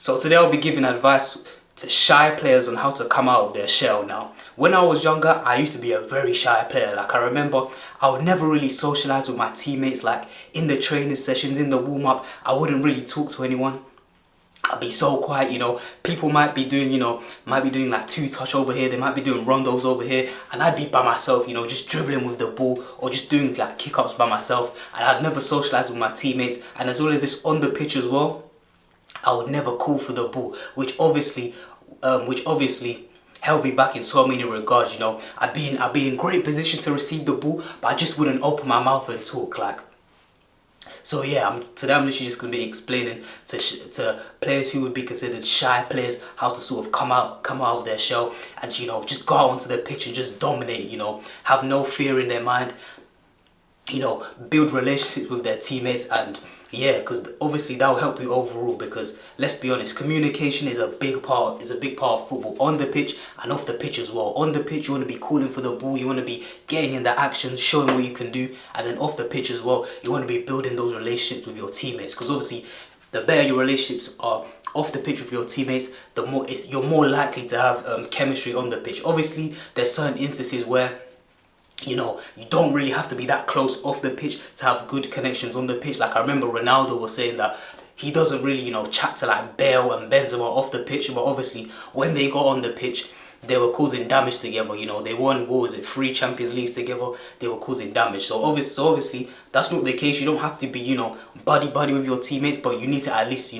So today I'll be giving advice to shy players on how to come out of their shell. Now, when I was younger, I used to be a very shy player. Like, I remember I would never really socialize with my teammates. Like, in the training sessions, in the warm-up, I wouldn't really talk to anyone. I'd be so quiet, people might be doing, like two-touch over here, they might be doing rondos over here, and I'd be by myself, just dribbling with the ball, or just doing like kick-ups by myself, and I'd never socialize with my teammates. And as well as this, on the pitch as well, I would never call for the ball, which obviously held me back in so many regards. I'd be in great positions to receive the ball, but I just wouldn't open my mouth and talk. So yeah, today I'm literally just going to be explaining to players who would be considered shy players how to sort of come out of their shell and just go out onto the pitch and just dominate. Have no fear in their mind. Build relationships with their teammates, and yeah, because obviously that will help you overall. Because let's be honest, communication is a big part of football, on the pitch and off the pitch as well. On the pitch, you want to be calling for the ball, you want to be getting in the action, showing what you can do, and then off the pitch as well, you want to be building those relationships with your teammates. Because obviously, the better your relationships are off the pitch with your teammates, the more you're more likely to have chemistry on the pitch. Obviously, there's certain instances where you don't really have to be that close off the pitch to have good connections on the pitch. Like, I remember Ronaldo was saying that he doesn't really, chat to like Bale and Benzema off the pitch, but obviously when they got on the pitch, they were causing damage together. They won, what was it, 3 Champions Leagues together. They were causing damage. So obviously that's not the case. You don't have to be, buddy with your teammates, but you need to at least,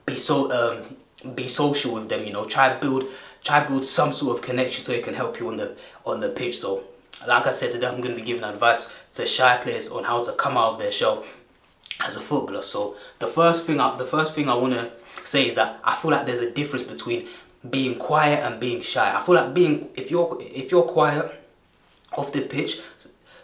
be social with them. Try build some sort of connection so it can help you on the pitch. So like I said, today I'm going to be giving advice to shy players on how to come out of their shell as a footballer. So the first thing I want to say is that I feel like there's a difference between being quiet and being shy. I feel like if you're quiet off the pitch,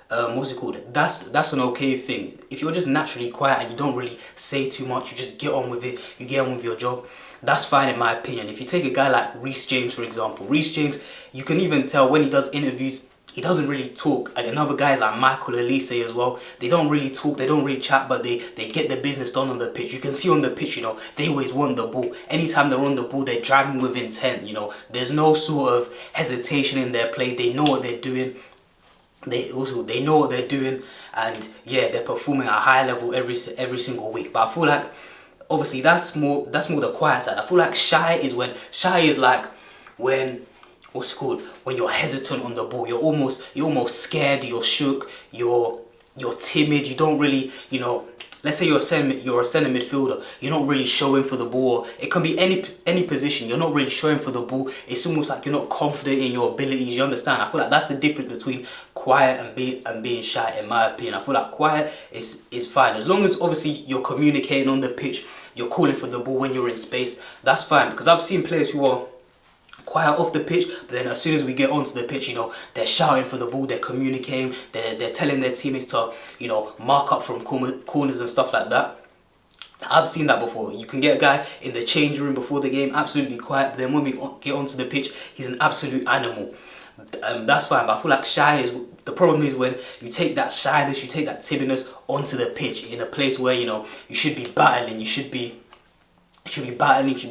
what's it called? That's an okay thing. If you're just naturally quiet and you don't really say too much, you just get on with it, you get on with your job, that's fine in my opinion. If you take a guy like Reece James, for example, Reece James, you can even tell when he does interviews, he doesn't really talk. Like, another guys like Michael Elise as well, they don't really talk, they don't really chat, but they get the business done on the pitch. You can see on the pitch, they always want the ball. Anytime they're on the ball, they're driving with intent. There's no sort of hesitation in their play. They know what they're doing. They know what they're doing, and yeah, they're performing at a high level every single week. But I feel like obviously that's more the quiet side. I feel like shy is like when, what's it called, when you're hesitant on the ball. You're almost scared, you're shook, you're timid, you don't really, let's say you're a center midfielder, you're not really showing for the ball. It can be any position, you're not really showing for the ball. It's almost like you're not confident in your abilities, you understand? I feel like that's the difference between quiet and being shy, in my opinion. I feel like quiet is fine, as long as obviously you're communicating on the pitch, you're calling for the ball when you're in space, that's fine. Because I've seen players who are quiet off the pitch, but then as soon as we get onto the pitch, they're shouting for the ball, they're communicating, they're telling their teammates to, mark up from corners and stuff like that. I've seen that before. You can get a guy in the change room before the game, absolutely quiet, but then when we get onto the pitch, he's an absolute animal. That's fine, but I feel like the problem is when you take that shyness, you take that timidness onto the pitch in a place where, you should be battling, you should be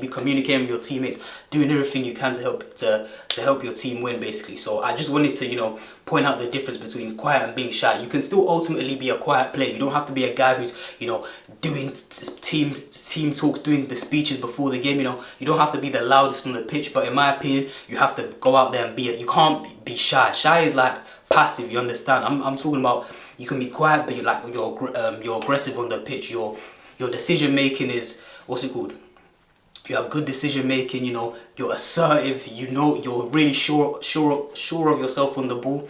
communicating with your teammates, doing everything you can to help your team win, basically. So I just wanted to point out the difference between quiet and being shy. You can still ultimately be a quiet player. You don't have to be a guy who's doing team talks, doing the speeches before the game. You don't have to be the loudest on the pitch, but in my opinion, you have to go out there and you can't be shy. Shy is like passive, you understand? I'm talking about, you can be quiet, but you're aggressive on the pitch. Your decision making is, what's it called? You have good decision making, you're assertive, you're really sure of yourself on the ball,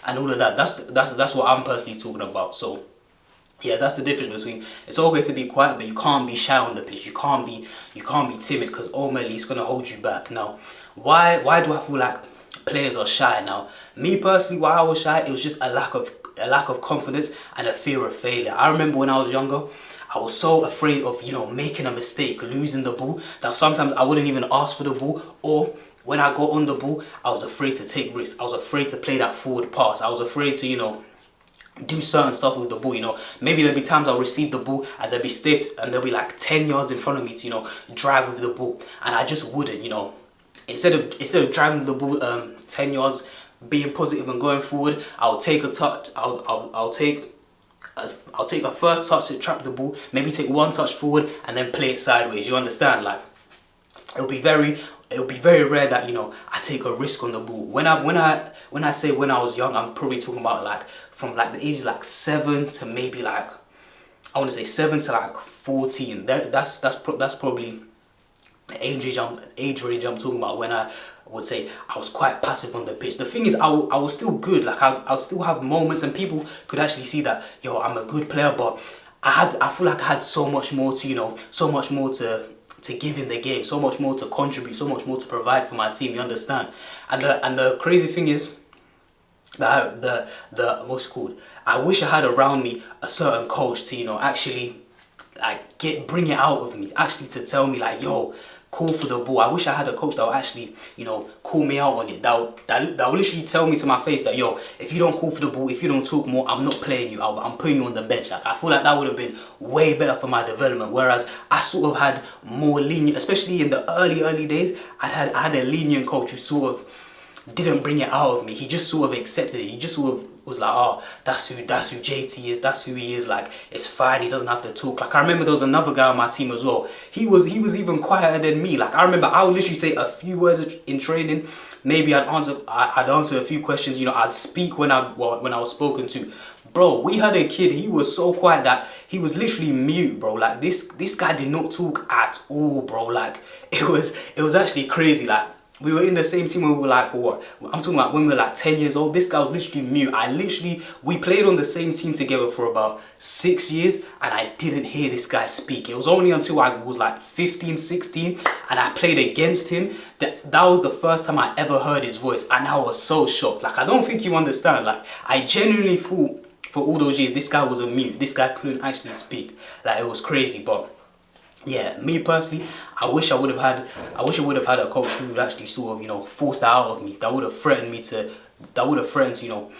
and all of that. That's what I'm personally talking about. So yeah, that's the difference between, it's okay to be quiet, but you can't be shy on the pitch. You can't be timid, because ultimately it's gonna hold you back. Now, why do I feel like players are shy? Now, me personally, why I was shy, it was just a lack of confidence and a fear of failure. I remember when I was younger, I was so afraid of, making a mistake, losing the ball, that sometimes I wouldn't even ask for the ball, or when I got on the ball, I was afraid to take risks. I was afraid to play that forward pass. I was afraid to, do certain stuff with the ball, you know. Maybe there'll be times I'll receive the ball and there'll be steps and there'll be like 10 yards in front of me to, you know, drive with the ball, and I just wouldn't, you know. Instead of driving with the ball 10 yards, being positive and going forward, I'll take a touch. I'll take a first touch to trap the ball, maybe take one touch forward and then play it sideways. You understand? Like, it'll be very rare that, you know, I take a risk on the ball. When I say when I was young, I'm probably talking about like from like the age like 7 to maybe like, I want to say 7 to like 14. That's probably the age range I'm talking about when I would say I was quite passive on the pitch. The thing is, I was still good. Like, I'll still have moments and people could actually see that, yo, I'm a good player, but I feel like I had so much more to, you know, so much more to give in the game, so much more to contribute, so much more to provide for my team, you understand? And the crazy thing is that the what's it called? I wish I had around me a certain coach to, you know, actually like bring it out of me, actually to tell me like, yo, call for the ball. I wish I had a coach that would actually, you know, call me out on it. That would literally tell me to my face that, yo, if you don't call for the ball, if you don't talk more, I'm not playing you. I'm putting you on the bench. Like, I feel like that would have been way better for my development. Whereas I sort of had more lenient, especially in the early days. I had a lenient coach who sort of didn't bring it out of me. He just sort of accepted it. He just sort of was like, oh, that's who JT is, that's who he is, like, it's fine, he doesn't have to talk. Like, I remember there was another guy on my team as well. He was even quieter than me. Like, I remember I would literally say a few words in training. Maybe I'd answer a few questions, you know, I'd speak when I was spoken to. Bro, we had a kid, he was so quiet that he was literally mute, bro. Like, this guy did not talk at all, bro. Like, it was actually crazy. Like, we were in the same team when we were like, what? I'm talking about when we were like 10 years old. This guy was literally mute. We played on the same team together for about 6 years and I didn't hear this guy speak. It was only until I was like 15, 16 and I played against him that was the first time I ever heard his voice, and I was so shocked. Like, I don't think you understand. Like, I genuinely thought for all those years this guy was a mute. This guy couldn't actually speak. Like, it was crazy. But yeah, me personally, I wish I would have had a coach who would actually sort of, you know, force that out of me. That would have threatened to, you know,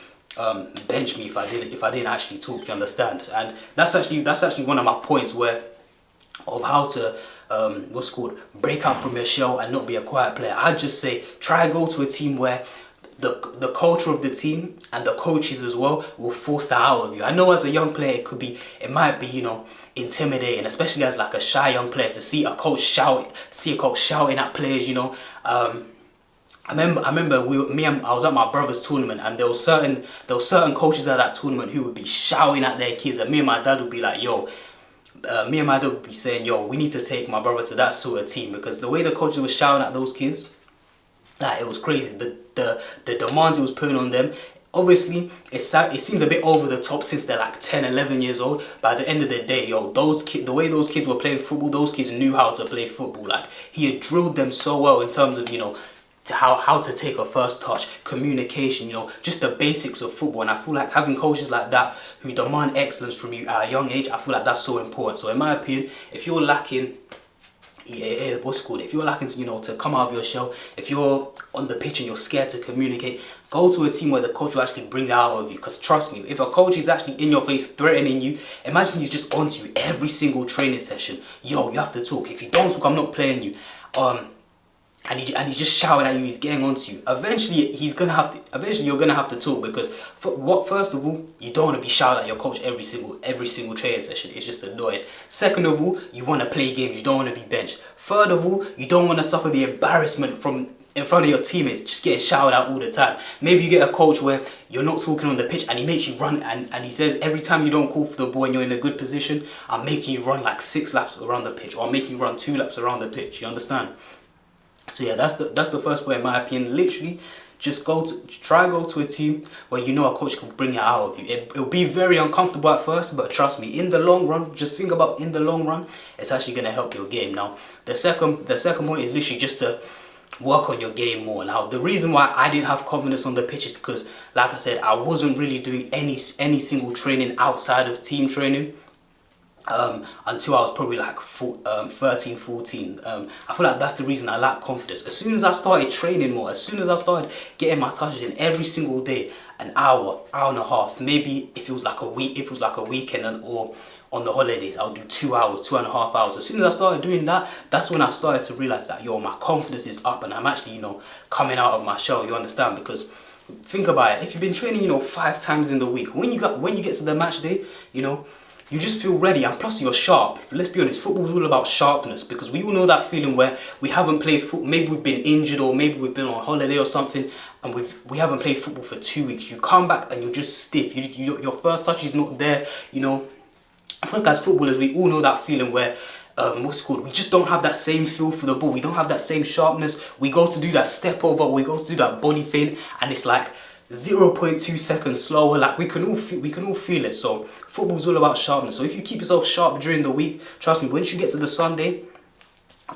bench me if I didn't actually talk. You understand? And that's actually one of my points of how to break out from your shell and not be a quiet player. I'd just say try go to a team where the culture of the team and the coaches as well will force that out of you. I know as a young player it might be, you know, intimidating, especially as like a shy young player, to see a coach shouting at players, you know. I remember I was at my brother's tournament and there were certain coaches at that tournament who would be shouting at their kids, and me and my dad would be like, yo, would be saying, yo, we need to take my brother to that sort of team, because the way the coaches were shouting at those kids, like, it was crazy. The demands it was putting on them. Obviously, it seems a bit over the top since they're like 10, 11 years old. But at the end of the day, yo, the way those kids were playing football, those kids knew how to play football. Like, he had drilled them so well in terms of, you know, how to take a first touch, communication, you know, just the basics of football. And I feel like having coaches like that who demand excellence from you at a young age, I feel like that's so important. So in my opinion, if you're lacking, if you're lacking, you know, to come out of your shell, if you're on the pitch and you're scared to communicate, go to a team where the coach will actually bring that out of you. Because trust me, if a coach is actually in your face threatening you, imagine he's just onto you every single training session. Yo, you have to talk. If you don't talk, I'm not playing you. And he's just shouting at you, he's getting onto you. Eventually you're gonna have to talk, because first of all, you don't want to be shouting at your coach every single training session. It's just annoying. Second of all, you want to play games, you don't want to be benched. Third of all, you don't want to suffer the embarrassment from in front of your teammates, just getting shouted at all the time. Maybe you get a coach where you're not talking on the pitch and he makes you run, and he says every time you don't call for the ball and you're in a good position, I'm making you run like 6 laps around the pitch, or I'm making you run 2 laps around the pitch. You understand? So yeah, that's the first point in my opinion. Literally, just go to a team where you know a coach can bring it out of you. It'll be very uncomfortable at first, but trust me, in the long run, just think about in the long run, it's actually gonna help your game. Now, the second point is literally just to work on your game more. Now, the reason why I didn't have confidence on the pitch is because, like I said, I wasn't really doing any single training outside of team training. until I was probably like 13, 14. I feel like that's the reason I lack confidence. As soon as I started training more, as soon as I started getting my touches in every single day, an hour, hour and a half, maybe if it was like a week, if it was like a weekend or on the holidays, I'll do 2 hours, 2.5 hours. As soon as I started doing that, that's when I started to realize that, yo, my confidence is up and I'm actually, coming out of my shell, you understand? Because think about it, if you've been training, 5 times in the week, when you get to the match day, you just feel ready, and plus you're sharp. Let's be honest, football's all about sharpness, because we all know that feeling where we haven't played football, maybe we've been injured or maybe we've been on holiday or something, and we haven't played football for 2 weeks. You come back and you're just stiff. Your first touch is not there. I feel like as footballers, we all know that feeling where what's it called? We just don't have that same feel for the ball. We don't have that same sharpness. We go to do that step over, we go to do that body feint, and it's like 0.2 seconds slower. Like we can all feel it. So football's all about sharpness. So if you keep yourself sharp during the week, trust me, once you get to the Sunday,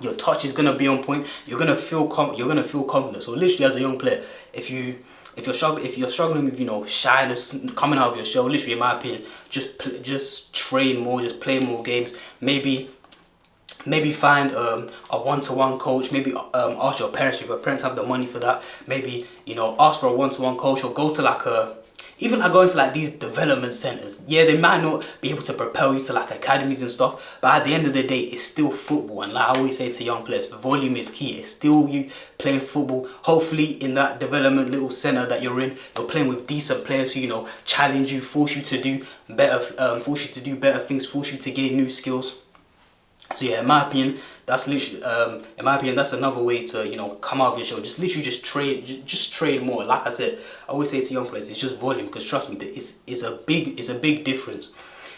your touch is gonna be on point. You're gonna feel confident. So literally, as a young player, if you're struggling with shyness, coming out of your shell, literally in my opinion, just train more, just play more games. Maybe find a one-to-one coach. Maybe ask your parents, if your parents have the money for that. Maybe ask for a one-to-one coach, or go to even going to these development centers. Yeah, they might not be able to propel you to academies and stuff, but at the end of the day, it's still football. And like I always say to young players, volume is key. It's still you playing football. Hopefully in that development little center that you're in, you're playing with decent players who challenge you, force you to do better things, force you to gain new skills. So yeah, in my opinion, that's literally that's another way to come out of your shell. Just train more. Like I said, I always say to young players, it's just volume, because trust me, it's a big difference.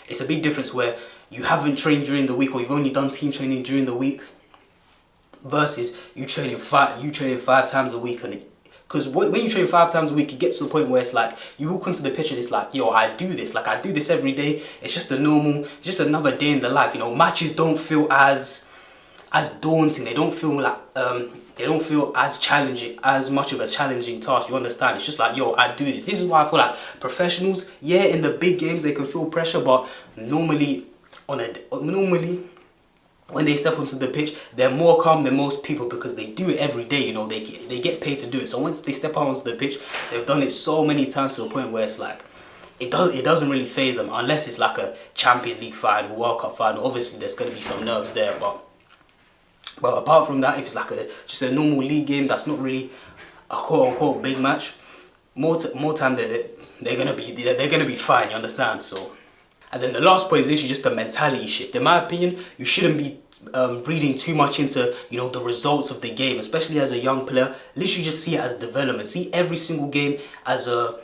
It's a big difference where you haven't trained during the week, or you've only done team training during the week, versus you training 5 times a week. And because when you train 5 times a week, it gets to the point where it's like you walk into the pitch and it's like, yo, I do this every day. It's just just another day in the life. Matches don't feel as daunting. They don't feel as challenging, as much of a challenging task. You understand? It's just like, yo, I do this. This is why I feel like professionals, yeah, in the big games they can feel pressure, but normally when they step onto the pitch, they're more calm than most people, because they do it every day. They get paid to do it. So once they step out onto the pitch, they've done it so many times to the point where it's like it doesn't really phase them, unless it's like a Champions League final, World Cup final. Obviously, there's going to be some nerves there, but apart from that, if it's like just a normal league game that's not really a quote unquote big match, more time they're gonna be fine. You understand? So. And then the last point is literally just a mentality shift. In my opinion, you shouldn't be reading too much into the results of the game, especially as a young player. Literally just see it as development. See every single game as a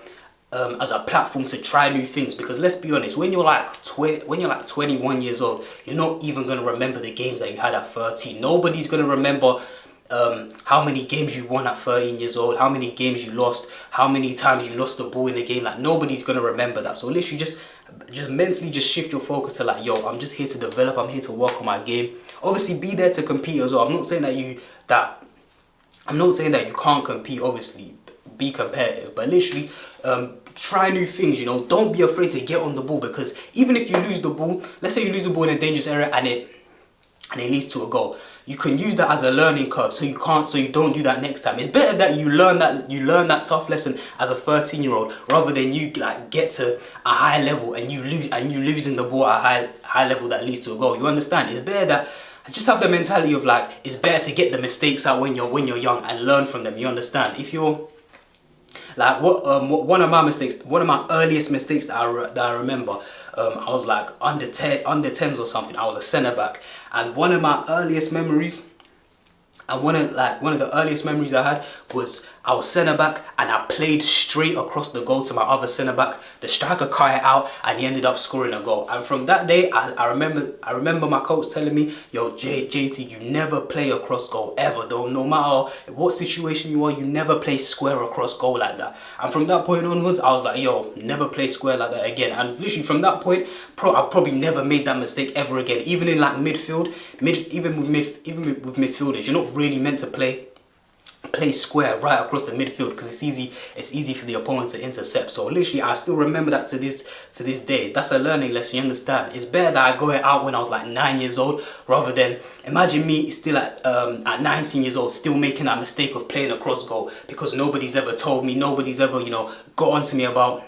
platform to try new things. Because let's be honest, when you're like 21 years old, you're not even gonna remember the games that you had at 13. Nobody's gonna remember how many games you won at 13 years old, how many games you lost, how many times you lost the ball in the game. Like, nobody's gonna remember that. So literally just mentally just shift your focus to yo, I'm just here to develop, I'm here to work on my game. Obviously be there to compete as well. I'm not saying that you can't compete. Obviously be competitive, but literally try new things. Don't be afraid to get on the ball, because even if you lose the ball, let's say you lose the ball in a dangerous area and it leads to a goal, you can use that as a learning curve, so you don't do that next time. It's better that you learn that tough lesson as a 13-year-old, rather than you get to a high level and you losing the ball at a high level that leads to a goal. You understand? It's better that just have the mentality of it's better to get the mistakes out when you're young and learn from them. You understand? If you're one of my earliest mistakes that I remember, I was under 10s or something. I was a centre back, and one of the earliest memories I had was I was centre back and I played straight across the goal to my other centre back. The striker cut it out and he ended up scoring a goal. And from that day, I remember my coach telling me, yo, JT, you never play across goal ever, though. No matter what situation you are, you never play square across goal like that. And from that point onwards, I was like, yo, never play square like that again. And literally from that point, I probably never made that mistake ever again. Even in midfield, even with midfielders, you're not really meant to play play square right across the midfield because it's easy for the opponent to intercept. So literally I still remember that to this day. That's a learning lesson, you understand? It's better that I got it out when I was like 9 years old rather than imagine me still at 19 years old still making that mistake of playing a cross goal because nobody's ever told me, nobody's ever, you know, got onto me about,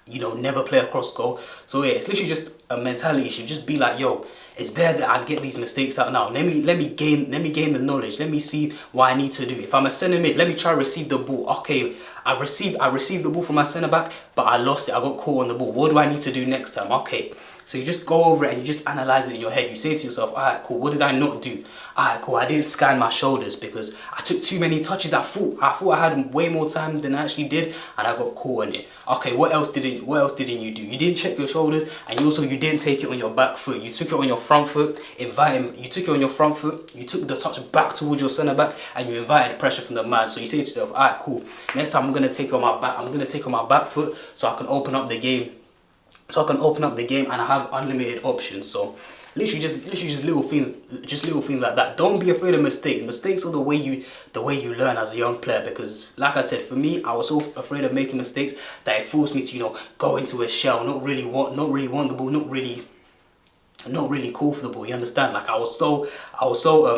you know, never play a cross goal. So yeah, it's literally just a mentality issue. Just be like, yo, it's better that I get these mistakes out now. Let me gain the knowledge. Let me see what I need to do. If I'm a centre mid, let me try to receive the ball. Okay, I received the ball from my centre back, but I lost it. I got caught on the ball. What do I need to do next time? Okay. So you just go over it and you just analyze it in your head. You say to yourself, alright, cool, what did I not do? Alright, cool, I didn't scan my shoulders because I took too many touches. I thought I had way more time than I actually did and I got caught on it. Okay, what else didn't you do? You didn't check your shoulders and you didn't take it on your back foot. You took it on your front foot, you took it on your front foot, you took the touch back towards your centre back and you invited pressure from the man. So you say to yourself, alright, cool, next time I'm gonna take it on my back foot so I can open up the game. And I have unlimited options. So literally just little things like that. Don't be afraid of mistakes. Mistakes are the way you learn as a young player, because like I said, for me, I was so afraid of making mistakes that it forced me to, you know, go into a shell, not really want the ball, not really cool for the ball, you understand? Like I was so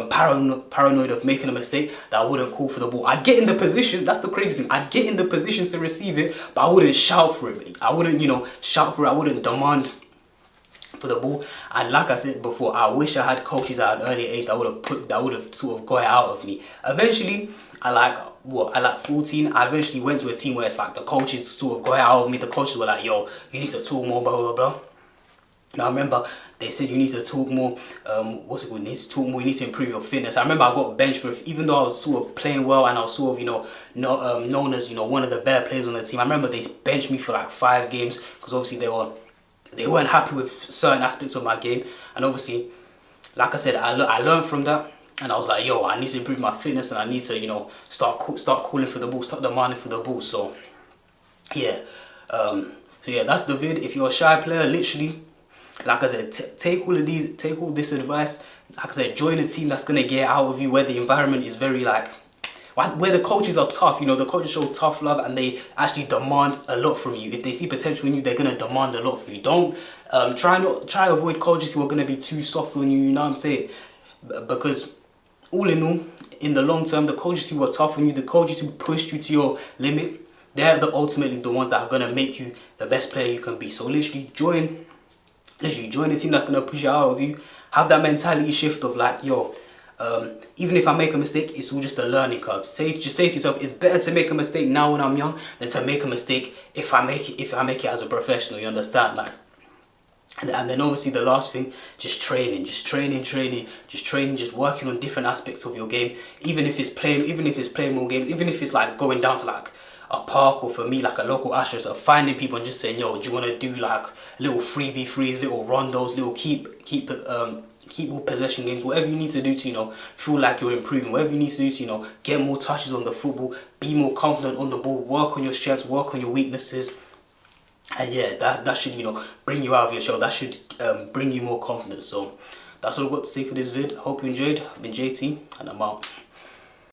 paranoid of making a mistake that I wouldn't call for the ball. I'd get in the position, that's the crazy thing, I'd get in the positions to receive it, but I wouldn't shout for it. I wouldn't, you know, shout for it, I wouldn't demand for the ball. And like I said before, I wish I had coaches at an early age that would have sort of got it out of me. Eventually, at like 14, I eventually went to a team where it's like the coaches sort of got it out of me. The coaches were like, yo, you need to talk more, blah, blah, blah. Now I remember they said you need to talk more, you need to talk more, you need to improve your fitness. I remember I got benched for, even though I was sort of playing well and I was sort of, you know, known as, you know, one of the better players on the team. I remember they benched me for like 5 games because obviously they weren't happy with certain aspects of my game. And obviously, like I said, I learned from that. And I was like, yo, I need to improve my fitness and I need to, you know, start calling for the ball, start demanding for the ball. So, yeah. So yeah, that's the vid. If you're a shy player, literally, like I said, take all this advice. Like I said, join a team that's gonna get out of you, where the environment is very like, where the coaches are tough. You know, the coaches show tough love and they actually demand a lot from you. If they see potential in you, they're gonna demand a lot from you. Don't try to avoid coaches who are gonna be too soft on you. You know what I'm saying? Because all in all, in the long term, the coaches who are tough on you, the coaches who pushed you to your limit, they're ultimately the ones that are gonna make you the best player you can be. So literally join a team that's going to push it out of you. Have that mentality shift of like, yo, even if I make a mistake, it's all just a learning curve. Just say to yourself, it's better to make a mistake now when I'm young than to make a mistake if I make it as a professional, you understand? Like, and then obviously the last thing, just training, just working on different aspects of your game. Even if it's playing more games, even if it's like going down to like a park, or for me like a local asterisk, of finding people and just saying, yo, do you want to do like little 3v3s, little rondos, little keep possession games, whatever you need to do to, you know, feel like you're improving, whatever you need to do to, you know, get more touches on the football, be more confident on the ball, work on your strengths, work on your weaknesses. And yeah, that should, you know, bring you out of your shell. That should bring you more confidence. So that's all I've got to say for this vid. Hope you enjoyed. I've been JT and I'm out.